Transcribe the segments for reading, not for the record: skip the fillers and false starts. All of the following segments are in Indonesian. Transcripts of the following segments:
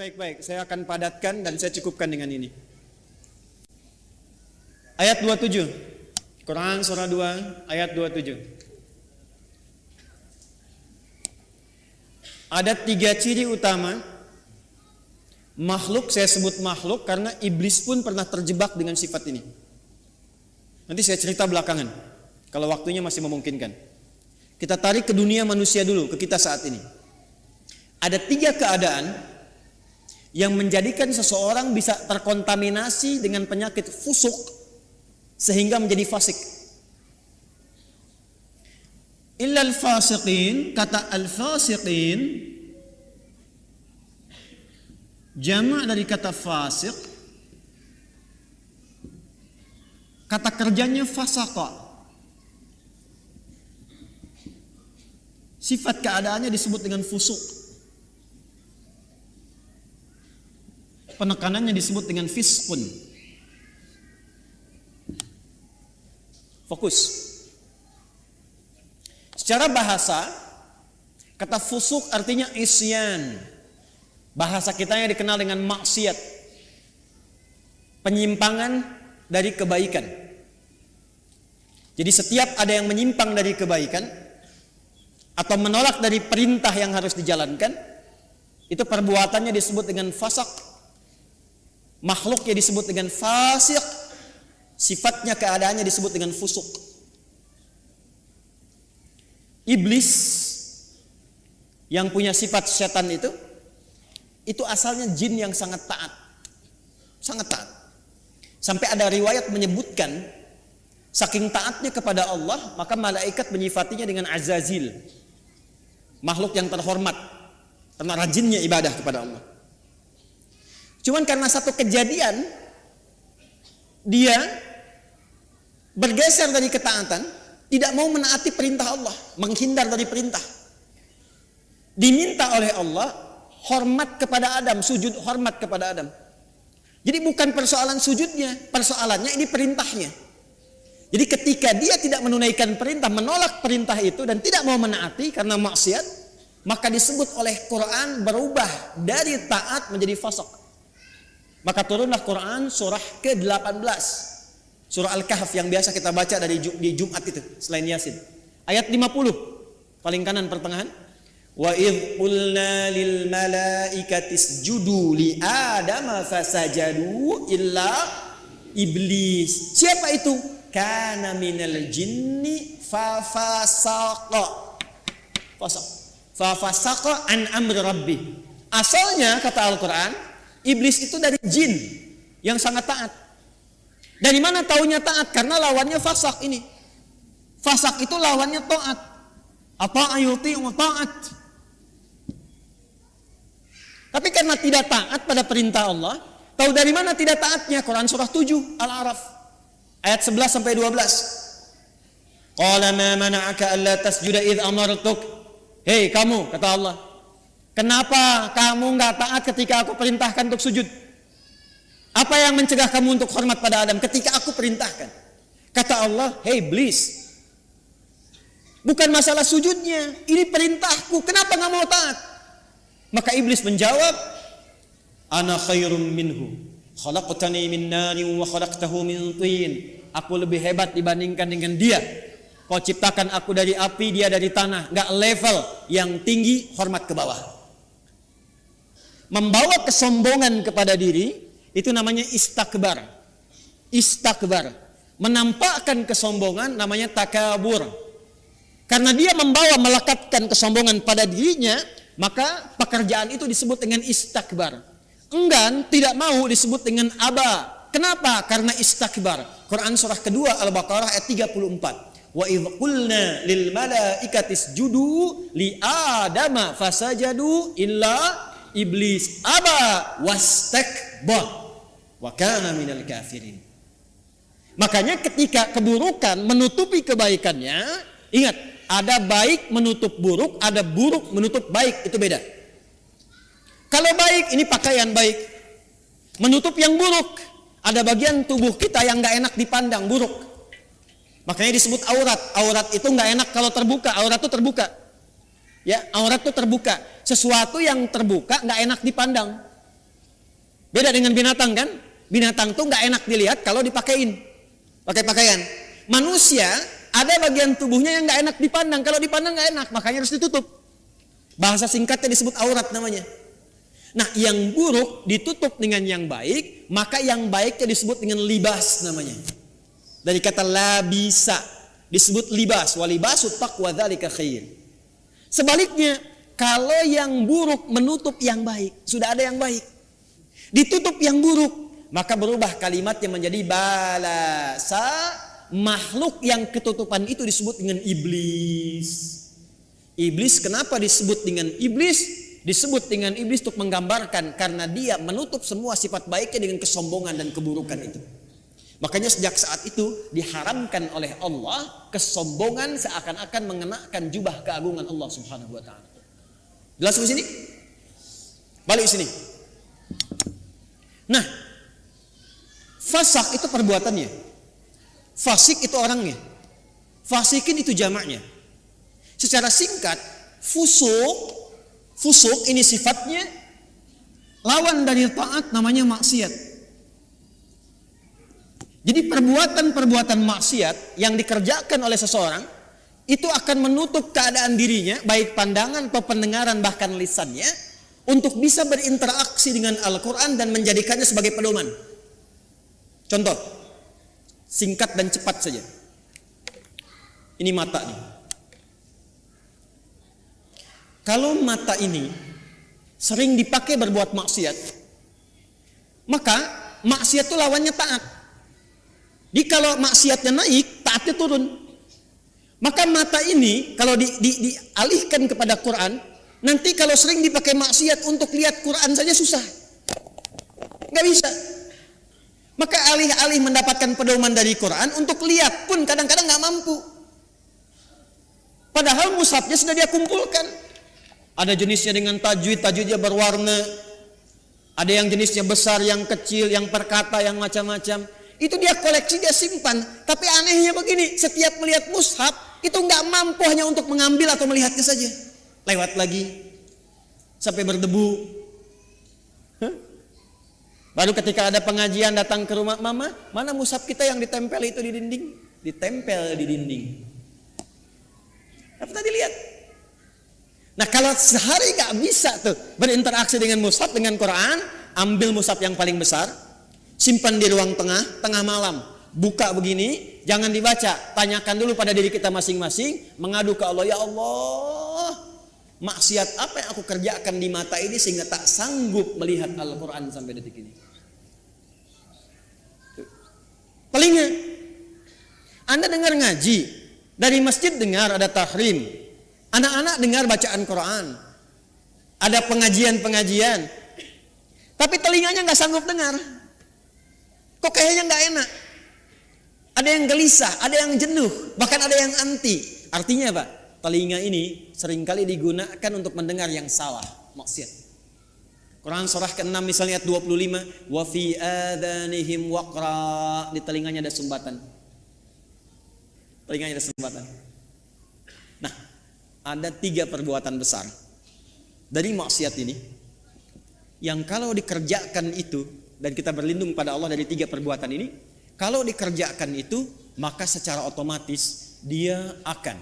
baik-baik. Saya akan padatkan dan saya cukupkan dengan ini. Ayat 27. Quran surah 2 ayat 27. Ada 3 ciri utama makhluk, saya sebut makhluk karena iblis pun pernah terjebak dengan sifat ini. Nanti saya cerita belakangan kalau waktunya masih memungkinkan. Kita tarik ke dunia manusia dulu, ke kita saat ini. Ada 3 keadaan yang menjadikan seseorang bisa terkontaminasi dengan penyakit fusuk sehingga menjadi fasik. Illal fasiqin, kata al-fasiqin jamak dari kata fasik, kata kerjanya fasaqa. Sifat keadaannya disebut dengan fusuk. Penekanannya disebut dengan fiskun. Fokus. Secara bahasa, kata fusuk artinya isyan. Bahasa kita yang dikenal dengan maksiat. Penyimpangan dari kebaikan. Jadi setiap ada yang menyimpang dari kebaikan atau menolak dari perintah yang harus dijalankan, itu perbuatannya disebut dengan fasak. Makhluknya disebut dengan fasik, sifatnya keadaannya disebut dengan fusuk. Iblis yang punya sifat setan itu asalnya jin yang sangat taat. Sangat taat. Sampai ada riwayat menyebutkan saking taatnya kepada Allah, maka malaikat menyifatinya dengan Azazil. Makhluk yang terhormat karena rajinnya ibadah kepada Allah. Cuman karena satu kejadian dia bergeser dari ketaatan, tidak mau menaati perintah Allah, menghindar dari perintah. Diminta oleh Allah hormat kepada Adam, sujud hormat kepada Adam. Jadi bukan persoalan sujudnya, persoalannya ini perintahnya. Jadi ketika dia tidak menunaikan perintah, menolak perintah itu dan tidak mau menaati karena maksiat, maka disebut oleh Quran berubah dari taat menjadi fasik. Maka turunlah Quran surah ke-18. Surah Al-Kahf yang biasa kita baca di Jumat itu selain Yasin. Ayat 50. Paling kanan pertengahan. Wa idh qulna lil malaikati isjudu li Adama fasajadu illa iblis. Siapa itu? Kana minal jinni fa fasaqa. Fasaqa an amri rabbih. Asalnya kata Al-Quran, iblis itu dari jin yang sangat taat. Dari mana taunya taat? Karena lawannya fasak ini. Fasak itu lawannya taat. Apa ayuti wa taat. Tapi karena tidak taat pada perintah Allah, tahu dari mana tidak taatnya? Quran surah 7 Al-A'raf ayat 11 sampai 12. Qala ma mana'aka alla tasjuda id amartuk. Hei kamu, kata Allah, kenapa kamu enggak taat ketika aku perintahkan untuk sujud? Apa yang mencegah kamu untuk hormat pada Adam ketika aku perintahkan? Kata Allah, hey iblis, bukan masalah sujudnya, ini perintahku, kenapa enggak mau taat? Maka iblis menjawab, ana khairum minhu, khalaqtani min narin wa khalaqtahu min tin. Aku lebih hebat dibandingkan dengan dia. Kau ciptakan aku dari api, dia dari tanah. Enggak level, yang tinggi hormat ke bawah. Membawa kesombongan kepada diri itu namanya istakbar. Istakbar. Menampakkan kesombongan namanya takabur. Karena dia membawa melekatkan kesombongan pada dirinya, maka pekerjaan itu disebut dengan istakbar. Enggan, tidak mau disebut dengan aba. Kenapa? Karena istakbar. Quran surah kedua Al-Baqarah ayat 34. Wa idh qulna lil malaikati isjudu li Adama fasajadu illa iblis aba wastakbar wa kana minal kafirin. Makanya ketika keburukan menutupi kebaikannya, ingat, ada baik menutup buruk, ada buruk menutup baik, itu beda. Kalau baik ini pakaian baik, menutup yang buruk, ada bagian tubuh kita yang enggak enak dipandang, buruk. Makanya disebut aurat. Aurat itu enggak enak kalau terbuka, aurat itu terbuka. Ya, aurat itu terbuka. Sesuatu yang terbuka enggak enak dipandang. Beda dengan binatang kan? Binatang tuh nggak enak dilihat kalau dipakein, pakai pakaian. Manusia ada bagian tubuhnya yang nggak enak dipandang, kalau dipandang nggak enak, makanya harus ditutup. Bahasa singkatnya disebut aurat namanya. Nah, yang buruk ditutup dengan yang baik, maka yang baiknya disebut dengan libas namanya. Dari kata labisa disebut libas, walibasut taqwa dzalika khair. Sebaliknya, kalau yang buruk menutup yang baik, sudah ada yang baik, ditutup yang buruk, maka berubah kalimatnya menjadi balasa. Makhluk yang ketutupan itu disebut dengan iblis. Iblis kenapa disebut dengan iblis? Disebut dengan iblis untuk menggambarkan karena dia menutup semua sifat baiknya dengan kesombongan dan keburukan itu. Makanya sejak saat itu diharamkan oleh Allah kesombongan seakan-akan mengenakan jubah keagungan Allah Subhanahu wa taala. Jelas di sini? Balik sini. Nah, fasak itu perbuatannya. Fasik itu orangnya. Fasikin itu jamaknya. Secara singkat, fusuk ini sifatnya, lawan dari taat namanya maksiat. Jadi perbuatan-perbuatan maksiat yang dikerjakan oleh seseorang itu akan menutup keadaan dirinya, baik pandangan atau pendengaran bahkan lisannya, untuk bisa berinteraksi dengan Al-Quran dan menjadikannya sebagai pedoman. Contoh, singkat dan cepat saja. Ini mata nih. Kalau mata ini sering dipakai berbuat maksiat, maka maksiat itu lawannya taat. Jadi kalau maksiatnya naik, taatnya turun. Maka mata ini kalau dialihkan kepada Quran, nanti kalau sering dipakai maksiat untuk lihat Quran saja susah, nggak bisa. Maka alih-alih mendapatkan pedoman dari Quran, untuk lihat pun kadang-kadang nggak mampu. Padahal mushafnya sudah dia kumpulkan. Ada jenisnya dengan tajwid, tajwidnya berwarna. Ada yang jenisnya besar, yang kecil, yang perkata, yang macam-macam. Itu dia koleksi, dia simpan. Tapi anehnya begini, setiap melihat mushaf itu nggak mampu hanya untuk mengambil atau melihatnya saja. Lewat lagi sampai berdebu. Baru ketika ada pengajian datang ke rumah, mama, mana mushaf kita yang ditempel itu di dinding? Ditempel di dinding. Apa tadi lihat? Nah, kalau sehari nggak bisa tuh berinteraksi dengan mushaf, dengan Quran, ambil mushaf yang paling besar, simpan di ruang tengah malam, buka begini, jangan dibaca, tanyakan dulu pada diri kita masing-masing, mengadu ke Allah, ya Allah, maksiat apa yang aku kerjakan di mata ini sehingga tak sanggup melihat Al-Quran sampai detik ini. Telinga, Anda dengar ngaji, dari masjid dengar ada tahrim, anak-anak dengar bacaan Quran, ada pengajian-pengajian, tapi telinganya nggak sanggup dengar. Kok kayaknya nggak enak? Ada yang gelisah, ada yang jenuh, bahkan ada yang anti. Artinya apa? Telinga ini seringkali digunakan untuk mendengar yang salah, maksiat. Quran surah ke-6 misalnya ayat 25, wa fi adhanihim waqra, di telinganya ada sumbatan. Telinganya ada sumbatan. Nah, ada 3 perbuatan besar dari maksiat ini yang kalau dikerjakan itu, dan kita berlindung pada Allah dari 3 perbuatan ini, kalau dikerjakan itu maka secara otomatis dia akan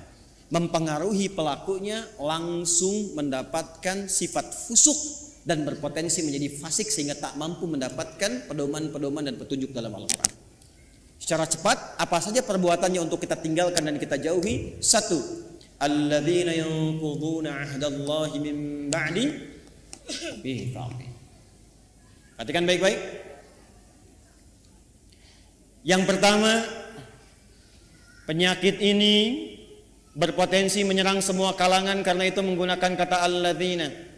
mempengaruhi pelakunya langsung mendapatkan sifat fusuk dan berpotensi menjadi fasik sehingga tak mampu mendapatkan pedoman-pedoman dan petunjuk dalam Al-Quran. Secara cepat, apa saja perbuatannya untuk kita tinggalkan dan kita jauhi? 1, alladzina yanquduna ahdallahi min ba'di mitsaqih. Perhatikan baik-baik. Yang pertama, penyakit ini berpotensi menyerang semua kalangan, karena itu menggunakan kata alladzina.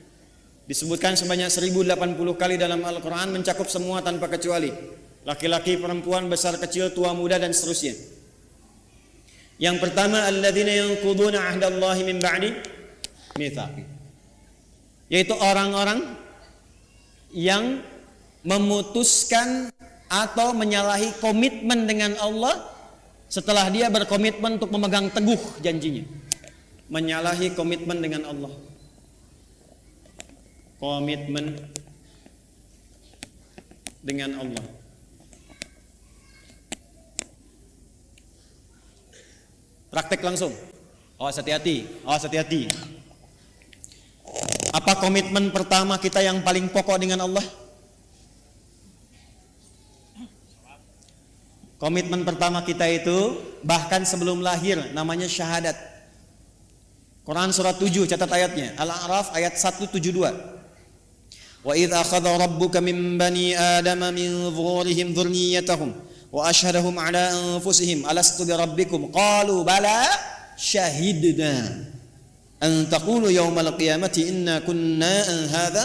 Disebutkan sebanyak 1080 kali dalam Al-Quran, mencakup semua tanpa kecuali. Laki-laki, perempuan, besar, kecil, tua, muda, dan seterusnya. Yang pertama, alladzina yanquduna ahdallahi min ba'di mitsaqih, yaitu orang-orang yang memutuskan atau menyalahi komitmen dengan Allah setelah dia berkomitmen untuk memegang teguh janjinya. Menyalahi komitmen dengan Allah. Komitmen dengan Allah. Praktek langsung. Awas hati-hati, awas hati-hati. Apa komitmen pertama kita yang paling pokok dengan Allah? Komitmen pertama kita itu bahkan sebelum lahir namanya syahadat. Quran surat 7 catat ayatnya. Al-A'raf ayat 172. Wa idz akhadha rabbuka min bani adama min dhuhurihim dhurriyyatahum wa asyhadahum ala anfusihim alastu bi rabbikum qalu bala syahidna an taqulu yaumal qiyamati inna kunna an hadza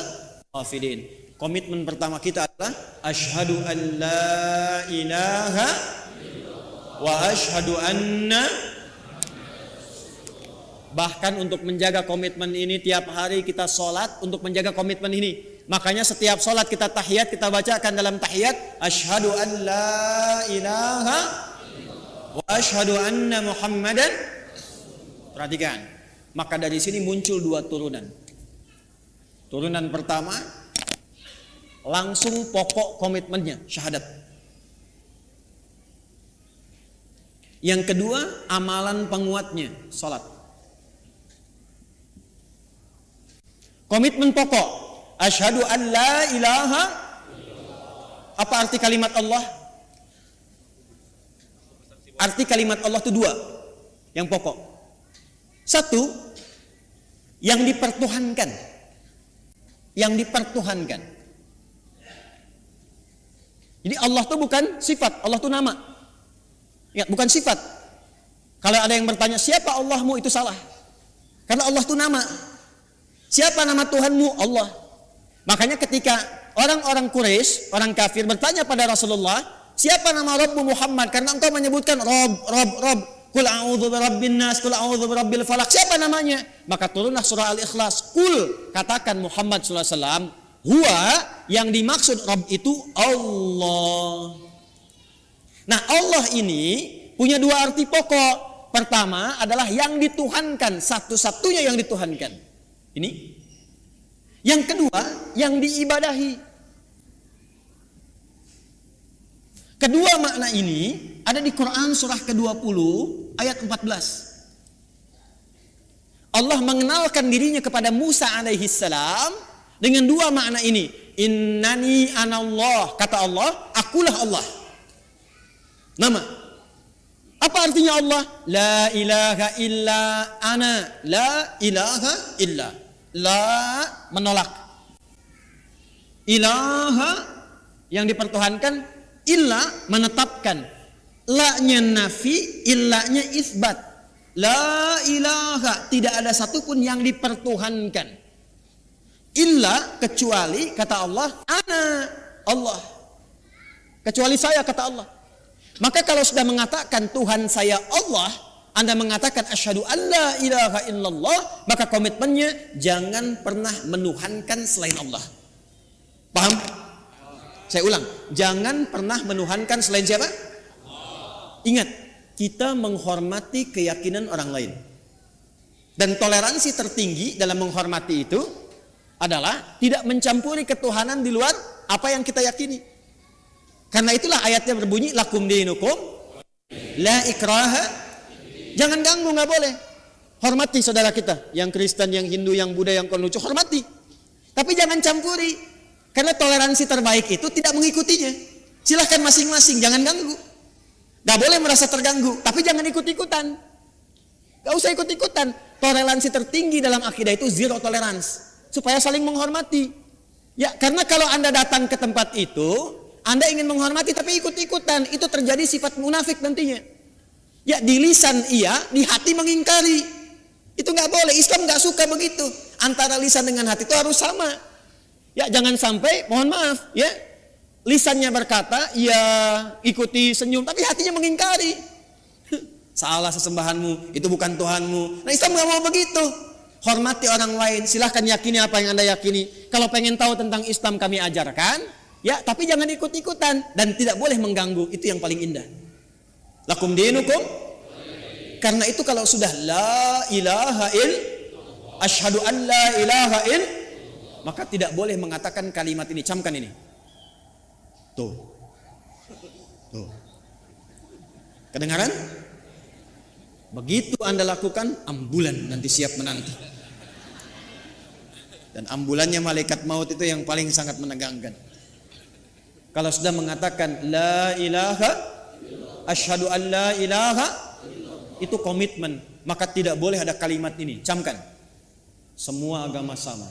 ghafilin. Komitmen pertama kita adalah asyhadu an la ilaha wa asyhadu anna. Bahkan untuk menjaga komitmen ini tiap hari kita sholat untuk menjaga komitmen ini. Makanya setiap sholat kita tahiyat, kita bacakan dalam tahiyat asyhadu an la ilaha wa asyhadu anna muhammadan. Perhatikan. Maka dari sini muncul dua turunan. Turunan pertama langsung pokok komitmennya syahadat. Yang kedua amalan penguatnya sholat. Komitmen pokok asyhadu an la ilaha. Apa arti kalimat Allah? Arti kalimat Allah itu dua yang pokok. Satu, yang dipertuhankan. Yang dipertuhankan. Jadi Allah itu bukan sifat, Allah itu nama. Ya, bukan sifat. Kalau ada yang bertanya siapa Allahmu, itu salah. Karena Allah itu nama. Siapa nama Tuhanmu? Allah. Makanya ketika orang-orang Quraisy, orang kafir bertanya pada Rasulullah, siapa nama Rabbu Muhammad? Karena engkau menyebutkan Rob. Qul a'udzu birabbin nas, qul a'udzu birabbil falaq. Siapa namanya? Maka turunlah surah Al-Ikhlas. Qul, katakan Muhammad sallallahu alaihi wasallam, huwa, yang dimaksud Rabb itu Allah. Nah, Allah ini punya dua arti pokok. Pertama adalah yang dituhankan, satu-satunya yang dituhankan. Ini. Yang kedua, yang diibadahi. Kedua makna ini ada di Quran surah ke-20 ayat 14. Allah mengenalkan dirinya kepada Musa alaihi salam dengan dua makna ini. Innani anallah, kata Allah, akulah Allah. Nama. Apa artinya Allah? La ilaha illa ana, la ilaha illa. La menolak. Ilaha yang dipertuhankan, illa menetapkan. La-nya nafi, illa-nya isbat. La ilaha, tidak ada satupun yang dipertuhankan. Illa, kecuali, kata Allah, ana, Allah. Kecuali saya, kata Allah. Maka kalau sudah mengatakan Tuhan saya Allah, Anda mengatakan asyhadu an la ilaha illallah, maka komitmennya jangan pernah menuhankan selain Allah. Paham? Saya ulang, jangan pernah menuhankan selain siapa? Ingat, kita menghormati keyakinan orang lain. Dan toleransi tertinggi dalam menghormati itu adalah tidak mencampuri ketuhanan di luar apa yang kita yakini. Karena itulah ayatnya berbunyi lakum dinukum la ikraha. Jangan ganggu, nggak boleh. Hormati saudara kita, yang Kristen, yang Hindu, yang Buddha, yang Konghucu, hormati. Tapi jangan campuri. Karena toleransi terbaik itu tidak mengikutinya. Silahkan masing-masing, jangan ganggu. Nggak boleh merasa terganggu, tapi jangan ikut-ikutan. Nggak usah ikut-ikutan. Toleransi tertinggi dalam akidah itu zero tolerance, supaya saling menghormati. Ya, karena kalau Anda datang ke tempat itu, Anda ingin menghormati tapi ikut-ikutan, itu terjadi sifat munafik nantinya. Ya, di lisan iya, di hati mengingkari. Itu nggak boleh. Islam nggak suka begitu. Antara lisan dengan hati itu harus sama. Ya, jangan sampai, mohon maaf, ya, lisannya berkata, ya ikuti senyum, tapi hatinya mengingkari. Salah sesembahanmu, itu bukan Tuhanmu. Nah, Islam nggak mau begitu. Hormati orang lain, silahkan yakini apa yang Anda yakini. Kalau pengen tahu tentang Islam kami ajarkan, ya, tapi jangan ikut-ikutan dan tidak boleh mengganggu. Itu yang paling indah. Lakum dinukum. Karena itu kalau sudah la ilaha il, asyhadu an la ilaha il, maka tidak boleh mengatakan kalimat ini. Camkan ini. Tuh. Kedengaran? Begitu Anda lakukan, ambulan nanti siap menanti. Dan ambulannya malaikat maut itu yang paling sangat menegangkan. Kalau sudah mengatakan la ilaha, asyhadu an la ilaha, itu komitmen. Maka tidak boleh ada kalimat ini. Camkan. Semua agama sama,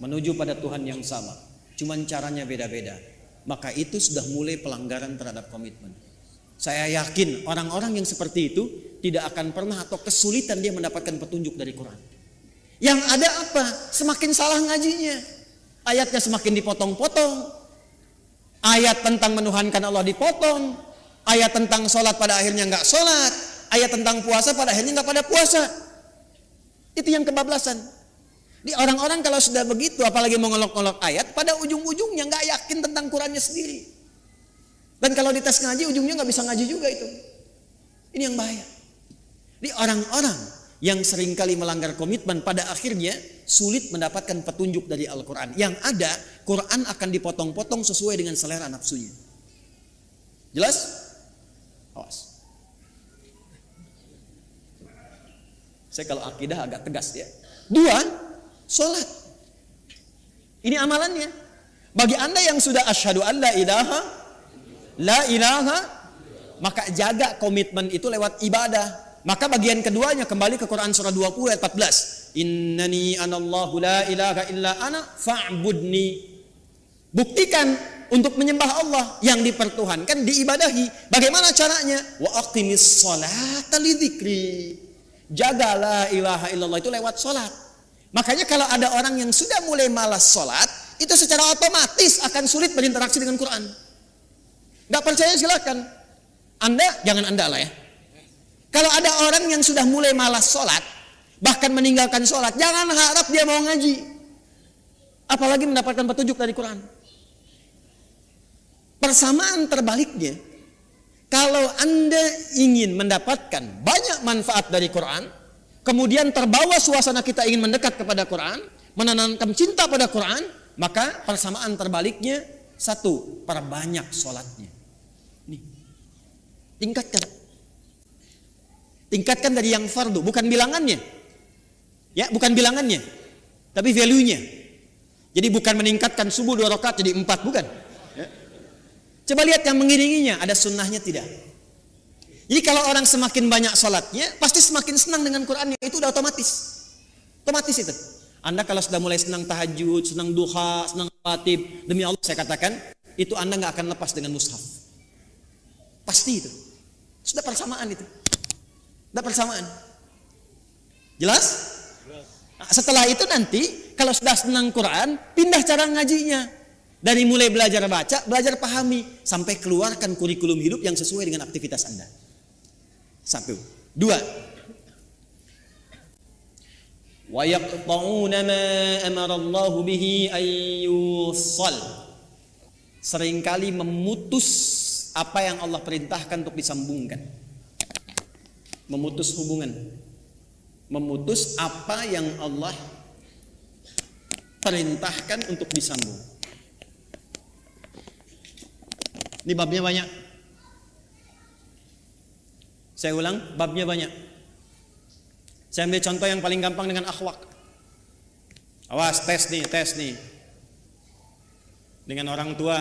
menuju pada Tuhan yang sama. Cuman caranya beda-beda. Maka itu sudah mulai pelanggaran terhadap komitmen. Saya yakin orang-orang yang seperti itu tidak akan pernah atau kesulitan dia mendapatkan petunjuk dari Quran. Yang ada apa? Semakin salah ngajinya. Ayatnya semakin dipotong-potong. Ayat tentang menuhankan Allah dipotong. Ayat tentang sholat pada akhirnya nggak sholat. Ayat tentang puasa pada akhirnya nggak pada puasa. Itu yang kebablasan. Di orang-orang kalau sudah begitu, apalagi mengolok-olok ayat, pada ujung-ujungnya nggak yakin tentang Qurannya sendiri. Dan kalau dites ngaji, ujungnya nggak bisa ngaji juga itu. Ini yang bahaya. Di orang-orang yang seringkali melanggar komitmen, pada akhirnya sulit mendapatkan petunjuk dari Al-Quran. Yang ada, Quran akan dipotong-potong sesuai dengan selera nafsunya. Jelas? Awas. Saya kalau akidah agak tegas ya. 2, sholat. Ini amalannya. Bagi Anda yang sudah asyhadu an la ilaha, maka jaga komitmen itu lewat ibadah. Maka bagian keduanya kembali ke Quran surah 20 ayat 14. Innani anallahu la ilaha illa ana fa'budni. Buktikan untuk menyembah Allah yang dipertuhankan, diibadahi. Bagaimana caranya? Wa aqimis sholata lidzikri. Jaga la ilaha illallah itu lewat sholat. Makanya kalau ada orang yang sudah mulai malas sholat, itu secara otomatis akan sulit berinteraksi dengan Quran. Gak percaya silakan. Anda, jangan Anda lah ya. Kalau ada orang yang sudah mulai malas sholat, bahkan meninggalkan sholat, jangan harap dia mau ngaji. Apalagi mendapatkan petunjuk dari Quran. Persamaan terbaliknya, kalau Anda ingin mendapatkan banyak manfaat dari Quran, kemudian terbawa suasana kita ingin mendekat kepada Quran, menanamkan cinta pada Quran, maka persamaan terbaliknya, 1, perbanyak sholatnya. Nih, tingkatkan dari yang fardu, bukan bilangannya, ya, bukan bilangannya, tapi value-nya. Jadi bukan meningkatkan subuh 2 rakaat jadi 4, bukan. Ya. Coba lihat yang mengiringinya, ada sunnahnya tidak? Jadi kalau orang semakin banyak sholatnya, pasti semakin senang dengan Qurannya, itu udah otomatis. Otomatis itu. Anda kalau sudah mulai senang tahajud, senang duha, senang khatib, demi Allah saya katakan, itu Anda nggak akan lepas dengan mushaf. Pasti itu. Sudah persamaan itu. Sudah persamaan. Jelas? Nah, setelah itu nanti, kalau sudah senang Quran, pindah cara ngajinya. Dari mulai belajar baca, belajar pahami, sampai keluarkan kurikulum hidup yang sesuai dengan aktivitas Anda. 1. 2. Wa yaqta'una ma amara Allah bihi ayyusal. Seringkali memutus apa yang Allah perintahkan untuk disambungkan. Memutus hubungan. Memutus apa yang Allah perintahkan untuk disambung. Ini babnya banyak. Saya ulang, babnya banyak. Saya ambil contoh yang paling gampang dengan akhlak. Awas, tes nih. Dengan orang tua.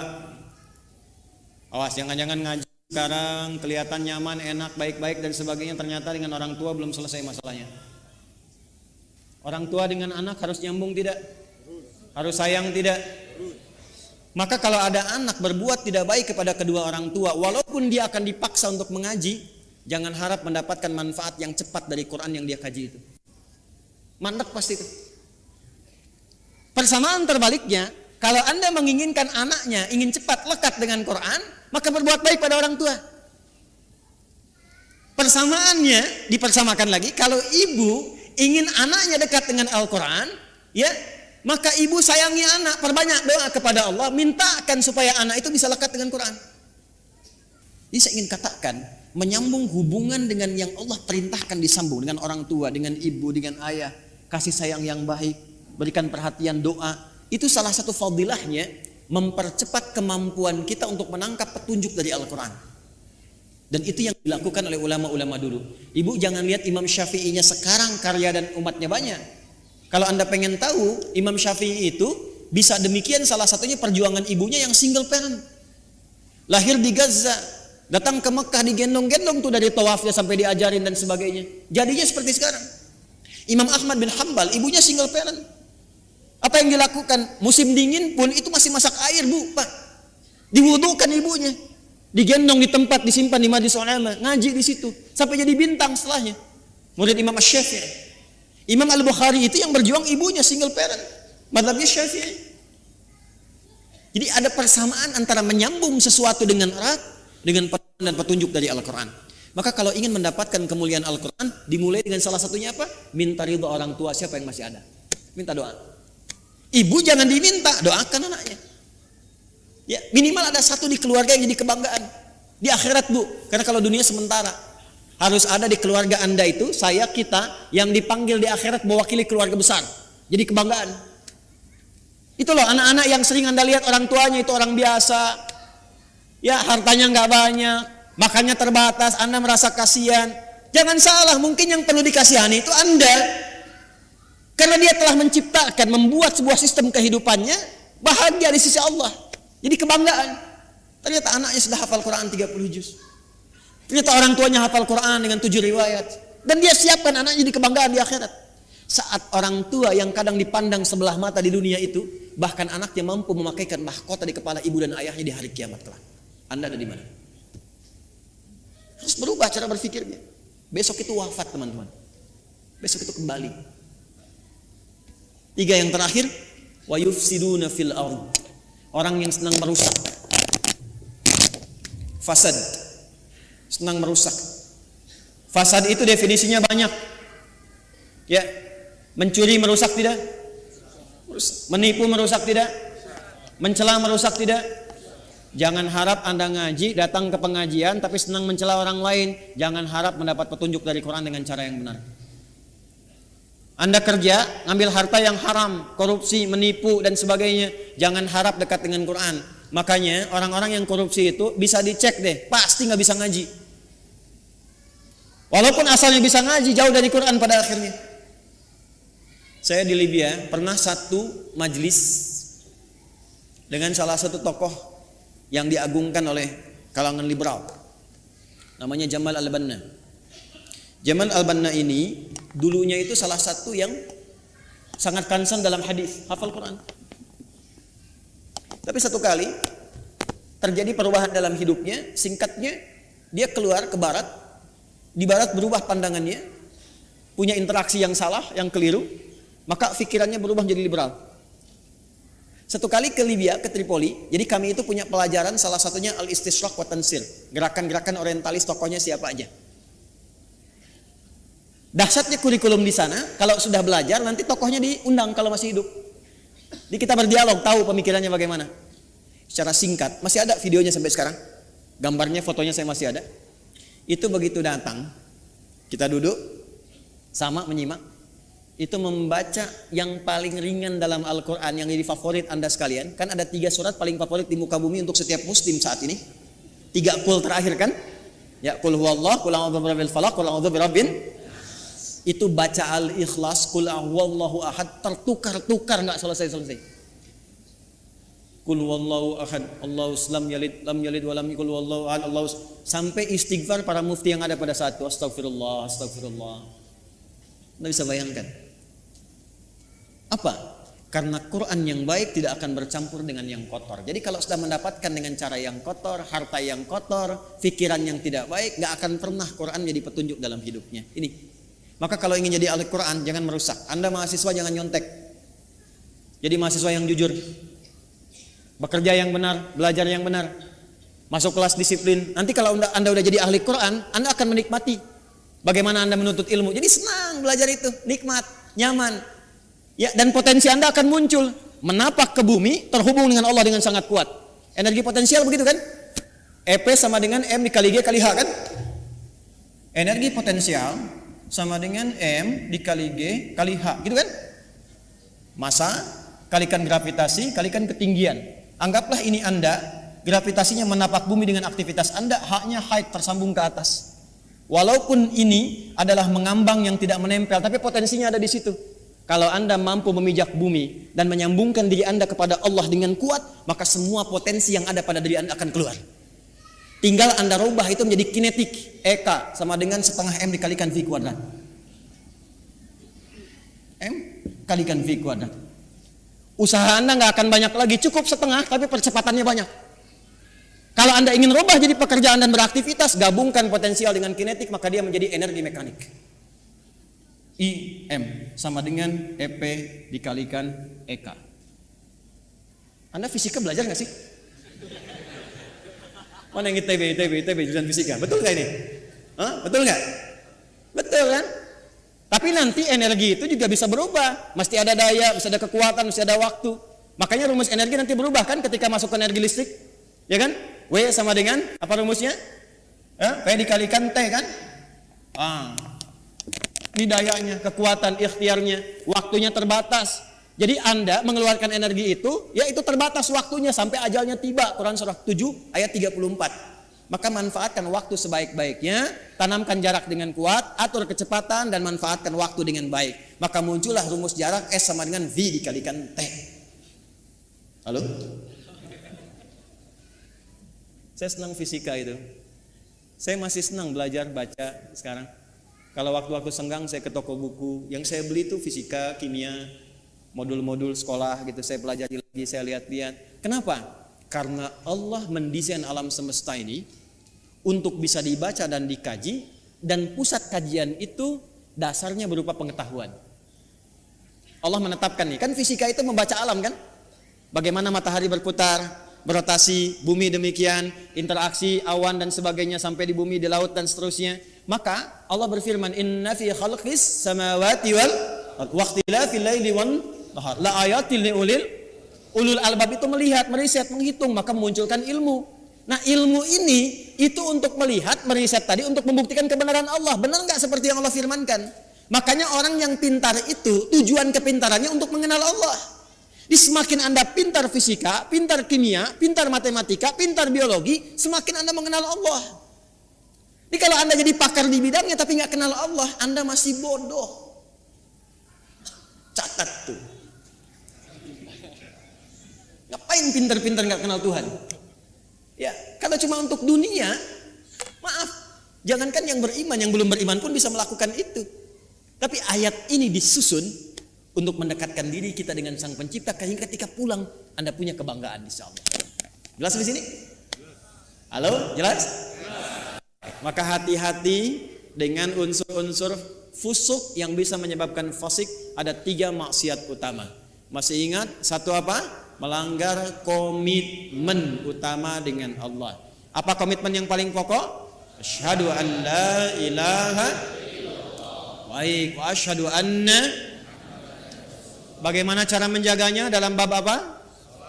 Awas, jangan-jangan ngaji sekarang kelihatan nyaman, enak, baik-baik dan sebagainya, ternyata dengan orang tua belum selesai masalahnya. Orang tua dengan anak harus nyambung tidak? Harus sayang tidak? Maka kalau ada anak berbuat tidak baik kepada kedua orang tua, walaupun dia akan dipaksa untuk mengaji, jangan harap mendapatkan manfaat yang cepat dari Quran yang dia kaji itu. Mandek pasti itu. Persamaan terbaliknya, kalau Anda menginginkan anaknya ingin cepat lekat dengan Quran, maka berbuat baik pada orang tua. Persamaannya dipersamakan lagi, kalau ibu ingin anaknya dekat dengan Al-Quran, ya, maka ibu sayangi anak, perbanyak doa kepada Allah, mintakan supaya anak itu bisa lekat dengan Quran. Jadi saya ingin katakan, menyambung hubungan dengan yang Allah perintahkan disambung, dengan orang tua, dengan ibu, dengan ayah, kasih sayang yang baik, berikan perhatian, doa, itu salah satu fadilahnya mempercepat kemampuan kita untuk menangkap petunjuk dari Al-Quran. Dan itu yang dilakukan oleh ulama-ulama dulu. Ibu jangan lihat Imam Syafi'inya sekarang karya dan umatnya banyak. Kalau Anda pengen tahu, Imam Syafi'i itu bisa demikian, salah satunya perjuangan ibunya yang single parent. Lahir di Gaza, datang ke Mekah digendong-gendong tuh dari tawafnya sampai diajarin dan sebagainya. Jadinya seperti sekarang. Imam Ahmad bin Hanbal, ibunya single parent. Apa yang dilakukan? Musim dingin pun itu masih masak air, Bu, Pak. Diwudukan ibunya. Digendong di tempat, disimpan di Majlis Ulama, ngaji di situ sampai jadi bintang setelahnya. Murid Imam Syafi'i. Imam Al-Bukhari itu yang berjuang ibunya single parent. Mazhabnya Syafi'i. Jadi ada persamaan antara menyambung sesuatu dengan erat dengan dan petunjuk dari Al-Quran. Maka kalau ingin mendapatkan kemuliaan Al-Quran, dimulai dengan salah satunya apa? Minta ridho orang tua siapa yang masih ada. Minta doa. Ibu jangan diminta, doakan anaknya. Ya, minimal ada satu di keluarga yang jadi kebanggaan. Di akhirat, Bu. Karena kalau dunia sementara. Harus ada di keluarga Anda itu, saya, kita, yang dipanggil di akhirat mewakili keluarga besar. Jadi kebanggaan. Itu loh anak-anak yang sering Anda lihat orang tuanya itu orang biasa. Ya, hartanya nggak banyak, makannya terbatas, Anda merasa kasihan. Jangan salah, mungkin yang perlu dikasihani itu Anda. Karena dia telah menciptakan, membuat sebuah sistem kehidupannya bahagia di sisi Allah. Jadi kebanggaan. Ternyata anaknya sudah hafal Quran 30 juz. Ternyata orang tuanya hafal Quran dengan 7 riwayat. Dan dia siapkan anaknya di kebanggaan di akhirat. Saat orang tua yang kadang dipandang sebelah mata di dunia itu, bahkan anaknya mampu memakaikan mahkota di kepala ibu dan ayahnya di hari kiamat kelak. Anda ada di mana? Harus berubah cara berpikirnya. Besok itu wafat, teman-teman. Besok itu kembali. 3 yang terakhir, wa yufsiduna fil ardh. Orang yang senang merusak. Fasad. Senang merusak. Fasad itu definisinya banyak. Ya, mencuri merusak tidak? Menipu merusak tidak? Mencela merusak tidak? Jangan harap Anda ngaji, datang ke pengajian tapi senang mencela orang lain. Jangan harap mendapat petunjuk dari Quran dengan cara yang benar. Anda kerja, ngambil harta yang haram, korupsi, menipu dan sebagainya. Jangan harap dekat dengan Quran. Makanya orang-orang yang korupsi itu bisa dicek deh, pasti nggak bisa ngaji. Walaupun asalnya bisa ngaji, jauh dari Quran pada akhirnya. Saya di Libya pernah satu majlis dengan salah satu tokoh yang diagungkan oleh kalangan liberal. Namanya Jamal Al-Banna. Jamal Al-Banna ini dulunya itu salah satu yang sangat concern dalam hadis, hafal Quran. Tapi satu kali terjadi perubahan dalam hidupnya, singkatnya dia keluar ke barat. Di barat berubah pandangannya, punya interaksi yang salah, yang keliru, maka pikirannya berubah menjadi liberal. Satu kali ke Libya, ke Tripoli, jadi kami itu punya pelajaran salah satunya Al-Istishraq wa Tansir, gerakan-gerakan orientalis, tokohnya siapa aja. Dahsyatnya kurikulum di sana, kalau sudah belajar nanti tokohnya diundang kalau masih hidup. Jadi kita berdialog, tahu pemikirannya bagaimana. Secara singkat, masih ada videonya sampai sekarang. Gambarnya, fotonya saya masih ada. Itu begitu datang, kita duduk sama menyimak. Itu membaca yang paling ringan dalam Al-Quran yang jadi favorit Anda sekalian. Kan ada 3 surat paling favorit di muka bumi untuk setiap muslim saat ini. 3 qul terakhir kan? Ya, qul huwallah, qul a'udzu birabbil falaq, qul a'udzu birabbin. Itu baca Al-Ikhlas, qul huwallahu ahad, tertukar-tukar enggak selesai-selesai. Qul huwallahu ahad, Allahus lam yalid wa lam yakul huwallahu ahad, sampai istighfar para mufti yang ada pada saat itu. Astagfirullah, astagfirullah. Anda bisa bayangkan. Apa? Karena Quran yang baik tidak akan bercampur dengan yang kotor. Jadi kalau sudah mendapatkan dengan cara yang kotor, harta yang kotor, pikiran yang tidak baik, gak akan pernah Quran jadi petunjuk dalam hidupnya. Ini. Maka kalau ingin jadi ahli Quran, jangan merusak. Anda mahasiswa jangan nyontek. Jadi mahasiswa yang jujur. Bekerja yang benar, belajar yang benar. Masuk kelas disiplin. Nanti kalau Anda udah jadi ahli Quran, Anda akan menikmati bagaimana Anda menuntut ilmu. Jadi senang belajar itu, nikmat, nyaman. Ya, dan potensi Anda akan muncul, menapak ke bumi, terhubung dengan Allah dengan sangat kuat. Energi potensial begitu kan? EP sama dengan M dikali G kali H kan? Energi potensial sama dengan M dikali G kali H, gitu kan? Massa kalikan gravitasi kalikan ketinggian. Anggaplah ini Anda, gravitasinya menapak bumi dengan aktivitas Anda, haknya haid tersambung ke atas. Walaupun ini adalah mengambang yang tidak menempel, tapi potensinya ada di situ. Kalau Anda mampu memijak bumi dan menyambungkan diri Anda kepada Allah dengan kuat, maka semua potensi yang ada pada diri Anda akan keluar. Tinggal Anda rubah itu menjadi kinetik. EK sama dengan setengah M dikalikan V kuadrat. M kalikan V kuadrat. Usaha Anda nggak akan banyak lagi, cukup setengah, tapi percepatannya banyak. Kalau Anda ingin rubah jadi pekerjaan dan beraktivitas, gabungkan potensial dengan kinetik, maka dia menjadi energi mekanik. IM sama dengan EP dikalikan EK. Anda fisika belajar nggak sih? Mana yang ITB jurusan fisika? Betul nggak ini? Hah? Betul nggak? Betul kan? Tapi nanti energi itu juga bisa berubah. Mesti ada daya, mesti ada kekuatan, mesti ada waktu. Makanya rumus energi nanti berubah kan ketika masuk ke energi listrik, ya kan? W sama dengan apa rumusnya? P dikalikan T kan? Ini dayanya, kekuatan, ikhtiarnya, waktunya terbatas. Jadi Anda mengeluarkan energi itu, ya itu terbatas waktunya sampai ajalnya tiba. Quran surah 7 ayat 34. Maka manfaatkan waktu sebaik-baiknya, tanamkan jarak dengan kuat, atur kecepatan dan manfaatkan waktu dengan baik. Maka muncullah rumus jarak S sama dengan V dikalikan T. Halo? Saya senang fisika itu. Saya masih senang belajar baca sekarang. Kalau waktu-waktu senggang saya ke toko buku, yang saya beli itu fisika, kimia, modul-modul sekolah gitu, saya pelajari lagi, saya lihat-lihat. Kenapa? Karena Allah mendesain alam semesta ini untuk bisa dibaca dan dikaji, dan pusat kajian itu dasarnya berupa pengetahuan. Allah menetapkan nih, kan fisika itu membaca alam kan? Bagaimana matahari berputar, berotasi, bumi demikian, interaksi awan dan sebagainya sampai di bumi, di laut dan seterusnya. Maka Allah berfirman, inna fi khalqis samawati wal waqtilafil laili wan nahar la ayatil ulul albab. Itu melihat, meriset, menghitung, maka memunculkan ilmu. Nah ilmu ini itu untuk melihat, meriset tadi untuk membuktikan kebenaran Allah. Benar nggak seperti yang Allah firmankan? Makanya orang yang pintar itu tujuan kepintarannya untuk mengenal Allah. Di semakin Anda pintar fisika, pintar kimia, pintar matematika, pintar biologi, semakin Anda mengenal Allah. Jadi kalau Anda jadi pakar di bidangnya tapi nggak kenal Allah, Anda masih bodoh. Catat tuh. Ngapain pintar-pintar nggak kenal Tuhan? Ya, kalau cuma untuk dunia, maaf, jangankan yang beriman, yang belum beriman pun bisa melakukan itu. Tapi ayat ini disusun untuk mendekatkan diri kita dengan Sang Pencipta, sehingga ketika pulang Anda punya kebanggaan insya Allah. Jelas di sini? Halo, jelas? Maka hati-hati dengan unsur-unsur fusuk yang bisa menyebabkan fasik. Ada 3 maksiat utama. Masih ingat satu apa? Melanggar komitmen utama dengan Allah. Apa komitmen yang paling pokok? Asyhadu an la ilaha illallah. Baik, wa asyhadu anna. Bagaimana cara menjaganya dalam bab apa?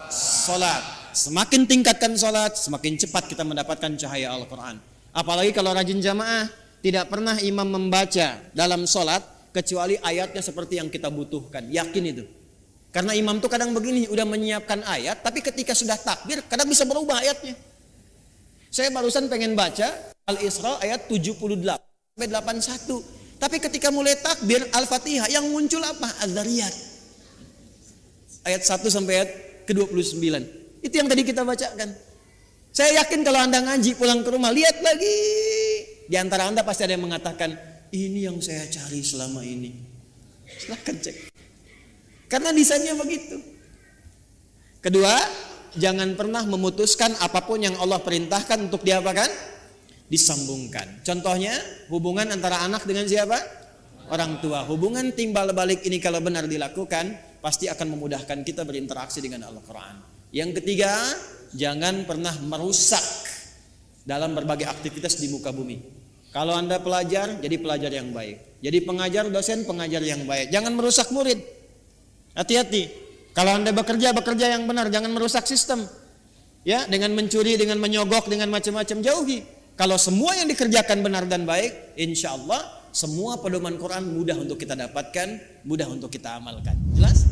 Salat. Semakin tingkatkan salat, semakin cepat kita mendapatkan cahaya Al-Quran. Apalagi kalau rajin jamaah, tidak pernah imam membaca dalam salat kecuali ayatnya seperti yang kita butuhkan. Yakin itu. Karena imam tuh kadang begini, udah menyiapkan ayat, tapi ketika sudah takbir, kadang bisa berubah ayatnya. Saya barusan pengen baca Al-Isra ayat 78 sampai 81. Tapi ketika mulai takbir Al-Fatihah, yang muncul apa? Az-Zariyat. Ayat 1 sampai ayat ke-29. Itu yang tadi kita bacakan. Saya yakin kalau Anda ngaji pulang ke rumah, lihat lagi. Di antara Anda pasti ada yang mengatakan, ini yang saya cari selama ini. Silahkan cek. Karena desainnya begitu. Kedua, jangan pernah memutuskan apapun yang Allah perintahkan untuk diapakan? Disambungkan. Contohnya, hubungan antara anak dengan siapa? Orang tua. Hubungan timbal balik ini kalau benar dilakukan, pasti akan memudahkan kita berinteraksi dengan Al-Quran. Yang ketiga, jangan pernah merusak dalam berbagai aktivitas di muka bumi. Kalau Anda pelajar, jadi pelajar yang baik. Jadi pengajar, dosen, pengajar yang baik. Jangan merusak murid. Hati-hati. Kalau Anda bekerja yang benar, jangan merusak sistem. Ya, dengan mencuri, dengan menyogok, dengan macam-macam, jauhi. Kalau semua yang dikerjakan benar dan baik, insya Allah semua pedoman Quran mudah untuk kita dapatkan, mudah untuk kita amalkan. Jelas?